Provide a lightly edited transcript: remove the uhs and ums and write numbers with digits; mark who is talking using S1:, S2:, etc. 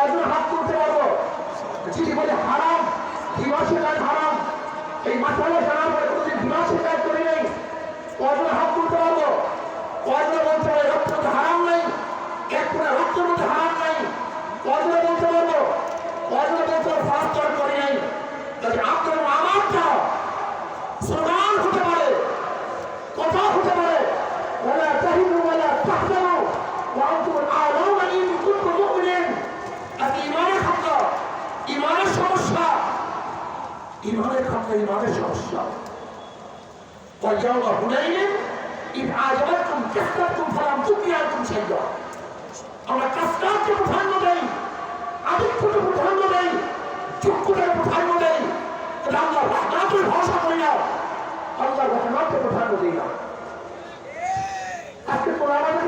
S1: কজন হাত তুলতে পারবো যদি বলে হারাম বিবাহ শিকার হারাম এই মাসালা জানার পরে কোনোদিন বিবাহ শিকার করি নেই কজন হাত তুলতে পারবো কজন বলতে পারে রক্ত হারাম নেই এক পুরো রক্তের মধ্যে হারাম নেই কজন বলতে পারবো কজন বলতে ফাস্টার করি নেই যদি আপনার আমারটা স্লোগান হতে পারে কথা হতে পারে ওলা তাহিনু ওলা তাহজানু ওয়া আনতুম আ'লাউনা ইন কুনতুম মুমিনিন আজকে ইমানের খাতা ইমানের সমস্যা ইমানের সমস্যা ওয়ায়াউমা হুনাইন ইন আ'জাবাতকুম কাসরাতুকুম ফালাম তুগনি আনকুম শাইআ আমরা কাসরাতকে প্রাধান্য দেই আধিক্যকে প্রাধান্য দেই যোগ্যতাকে প্রাধান্য দেই এটা আল্লাহর রহমতের ভরসা করি না আল্লাহর রহমতকে প্রাধান্য দিই না আজকে তোরা আমাদের